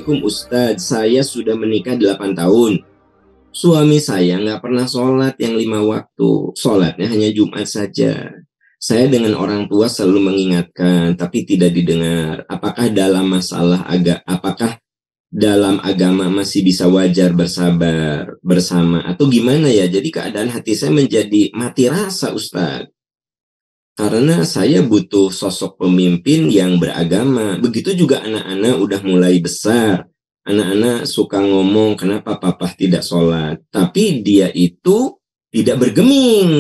Assalamualaikum Ustadz, saya sudah menikah 8 tahun. Suami saya nggak pernah sholat yang 5 waktu. Sholatnya hanya Jumat saja. Saya dengan orang tua selalu mengingatkan, tapi tidak didengar. Apakah dalam agama masih bisa wajar bersabar bersama? Atau gimana ya? Jadi keadaan hati saya menjadi mati rasa Ustadz. Karena saya butuh sosok pemimpin yang beragama. Begitu juga anak-anak udah mulai besar. Anak-anak suka ngomong, kenapa papa tidak sholat? Tapi dia itu tidak bergeming.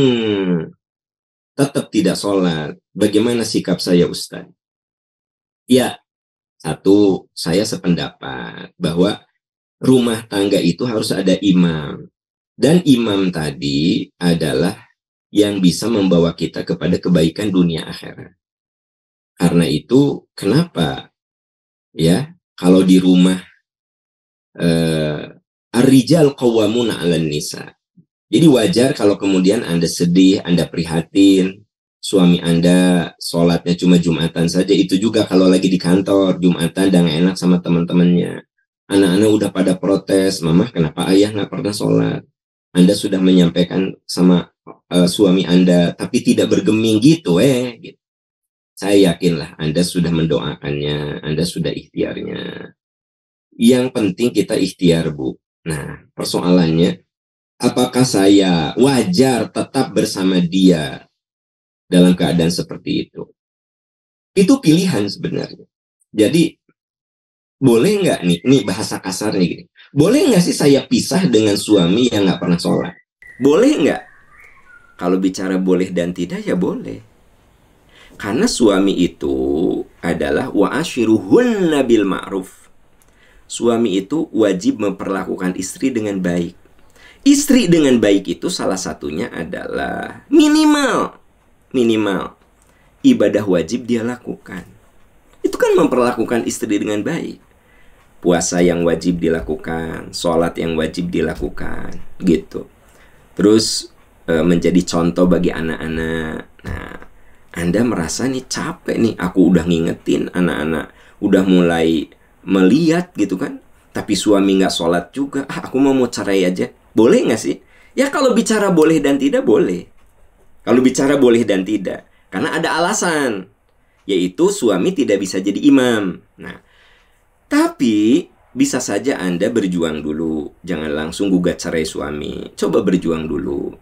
Tetap tidak sholat. Bagaimana sikap saya, Ustaz? Ya, satu, saya sependapat bahwa rumah tangga itu harus ada imam. Dan imam tadi adalah yang bisa membawa kita kepada kebaikan dunia akhirat. Karena itu, kenapa ya kalau di rumah ar-rijal qawwamuna 'alan nisa. Jadi wajar kalau kemudian Anda sedih, Anda prihatin, suami Anda sholatnya cuma Jumatan saja. Itu juga kalau lagi di kantor, Jumatan dan gak enak sama teman-temannya. Anak-anak udah pada protes, mama kenapa ayah nggak pernah sholat? Anda sudah menyampaikan sama suami Anda, tapi tidak bergeming gitu, gitu. Saya yakinlah Anda sudah mendoakannya, Anda sudah ikhtiarnya. Yang penting kita ikhtiar, Bu. Nah, persoalannya, apakah saya wajar tetap bersama dia dalam keadaan seperti itu? Itu pilihan sebenarnya. Jadi, boleh nggak nih, ini bahasa kasarnya gini, boleh nggak sih saya pisah dengan suami yang nggak pernah sholat? Boleh nggak? Kalau bicara boleh dan tidak, ya boleh. Karena suami itu adalah wa ashiruhunna bil ma'ruf. Suami itu wajib memperlakukan istri dengan baik. Istri dengan baik itu salah satunya adalah minimal ibadah wajib dia lakukan. Itu kan memperlakukan istri dengan baik. Puasa yang wajib dilakukan, sholat yang wajib dilakukan, gitu. Terus menjadi contoh bagi anak-anak. Nah, Anda merasa nih capek nih, aku udah ngingetin anak-anak, udah mulai melihat gitu kan, tapi suami nggak sholat juga, aku mau cerai aja. Boleh nggak sih? Ya kalau bicara boleh dan tidak, boleh. Kalau bicara boleh dan tidak, karena ada alasan, yaitu suami tidak bisa jadi imam. Nah, tapi bisa saja Anda berjuang dulu, jangan langsung gugat cerai suami. Coba berjuang dulu,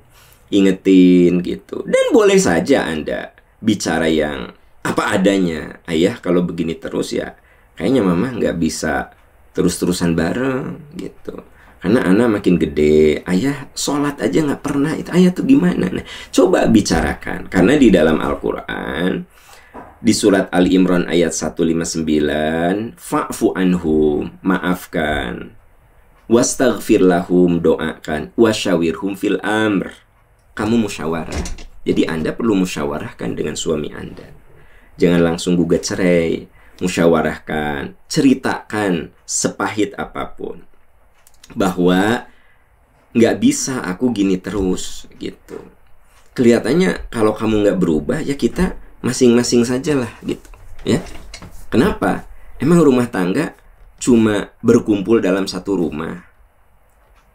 ingetin gitu. Dan boleh saja Anda bicara yang apa adanya. Ayah kalau begini terus ya kayaknya mama nggak bisa terus-terusan bareng gitu. Karena anak makin gede, ayah sholat aja nggak pernah, itu ayah tuh gimana? Nah, coba bicarakan. Karena di dalam Al-Quran, di surat Ali Imran ayat 159, fa'fu anhum, maafkan, wastaghfir lahum, doakan, wasyawirhum fil amr. Kamu musyawarah. Jadi Anda perlu musyawarahkan dengan suami Anda. Jangan langsung gugat cerai. Musyawarahkan, ceritakan sepahit apapun bahwa nggak bisa aku gini terus gitu. Kelihatannya kalau kamu nggak berubah, ya kita masing-masing sajalah gitu, ya. Kenapa? Emang rumah tangga cuma berkumpul dalam satu rumah?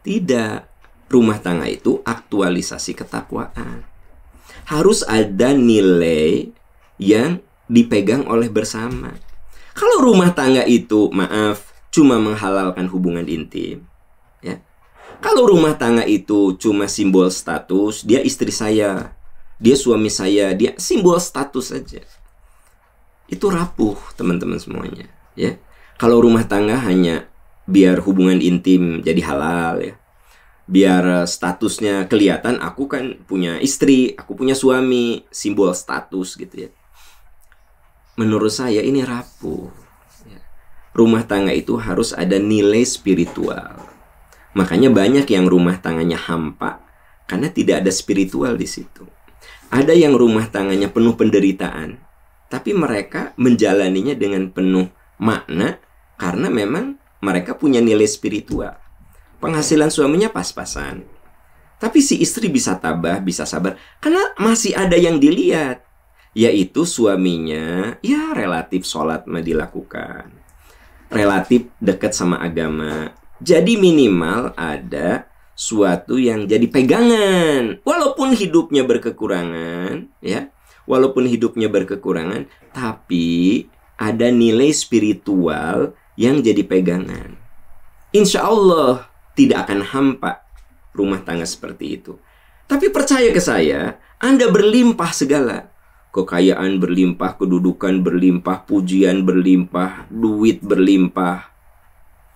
Tidak. Rumah tangga itu aktualisasi ketakwaan. Harus ada nilai yang dipegang oleh bersama. Kalau rumah tangga itu, maaf, cuma menghalalkan hubungan intim, ya. Kalau rumah tangga itu cuma simbol status, dia istri saya, dia suami saya, dia simbol status saja, itu rapuh, teman-teman semuanya, ya. Kalau rumah tangga hanya biar hubungan intim jadi halal, ya, biar statusnya kelihatan, aku kan punya istri, aku punya suami, simbol status gitu, ya. Menurut saya ini rapuh. Rumah tangga itu harus ada nilai spiritual. Makanya banyak yang rumah tangganya hampa karena tidak ada spiritual di situ. Ada yang rumah tangganya penuh penderitaan, tapi mereka menjalaninya dengan penuh makna karena memang mereka punya nilai spiritual. Penghasilan suaminya pas-pasan, tapi si istri bisa tabah, bisa sabar karena masih ada yang dilihat, yaitu suaminya ya relatif sholat dilakukan. relatif dekat sama agama. Jadi minimal ada suatu yang jadi pegangan. Walaupun hidupnya berkekurangan, ya. Walaupun hidupnya berkekurangan, tapi ada nilai spiritual yang jadi pegangan. Insya Allah tidak akan hampa rumah tangga seperti itu. Tapi percaya ke saya, Anda berlimpah segala. Kekayaan berlimpah, kedudukan berlimpah, pujian berlimpah, duit berlimpah.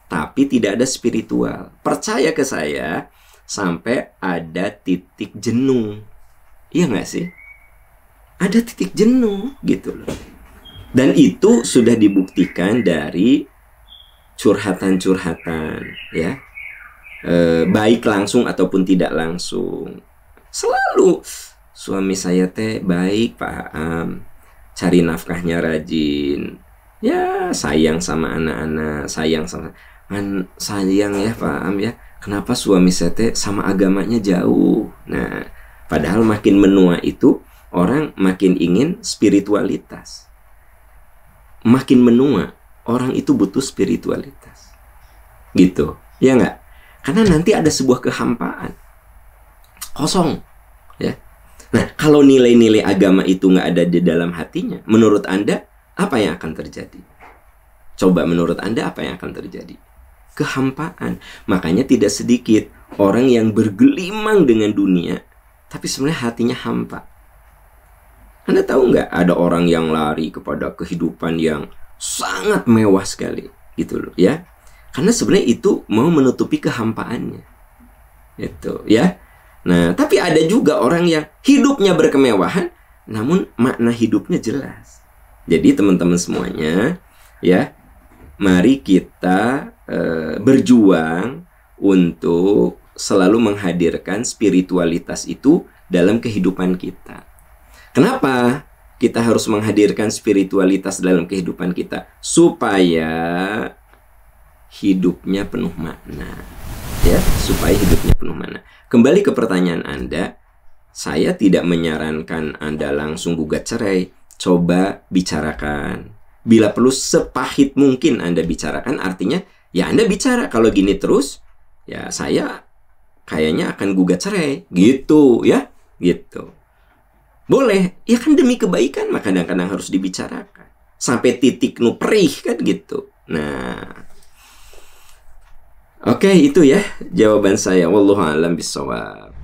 Tapi tidak ada spiritual. Percaya ke saya, sampai ada titik jenuh. Iya nggak sih? Ada titik jenuh gitu loh. Dan itu sudah dibuktikan dari curhatan-curhatan, ya. Baik langsung ataupun tidak langsung. Selalu suami saya teh baik Pak Am, cari nafkahnya rajin, ya sayang sama anak-anak, sayang ya Pak Am ya. Kenapa suami saya teh sama agamanya jauh? Nah, padahal makin menua itu orang makin ingin spiritualitas. Makin menua orang itu butuh spiritualitas, gitu, ya nggak? Karena nanti ada sebuah kehampaan, kosong, ya. Nah, kalau nilai-nilai agama itu nggak ada di dalam hatinya, menurut Anda apa yang akan terjadi? Coba menurut Anda apa yang akan terjadi? Kehampaan. Makanya tidak sedikit orang yang bergelimang dengan dunia, tapi sebenarnya hatinya hampa. Anda tahu nggak, ada orang yang lari kepada kehidupan yang sangat mewah sekali, gitu loh, ya. Karena sebenarnya itu mau menutupi kehampaannya, itu, ya. Nah, tapi ada juga orang yang hidupnya berkemewahan, namun makna hidupnya jelas. Jadi teman-teman semuanya, ya, mari kita berjuang untuk selalu menghadirkan spiritualitas itu dalam kehidupan kita. Kenapa kita harus menghadirkan spiritualitas dalam kehidupan kita? Supaya hidupnya penuh makna, ya, supaya hidupnya penuh makna. Kembali ke pertanyaan Anda, saya tidak menyarankan Anda langsung gugat cerai. Coba bicarakan. Bila perlu sepahit mungkin Anda bicarakan, artinya ya Anda bicara, kalau gini terus, ya saya kayaknya akan gugat cerai, gitu, ya, gitu. Boleh, ya kan demi kebaikan, maka kadang-kadang harus dibicarakan. Sampai titik nu perih, kan gitu. Nah, oke, itu ya jawaban saya. Wallahu a'lam bishawab.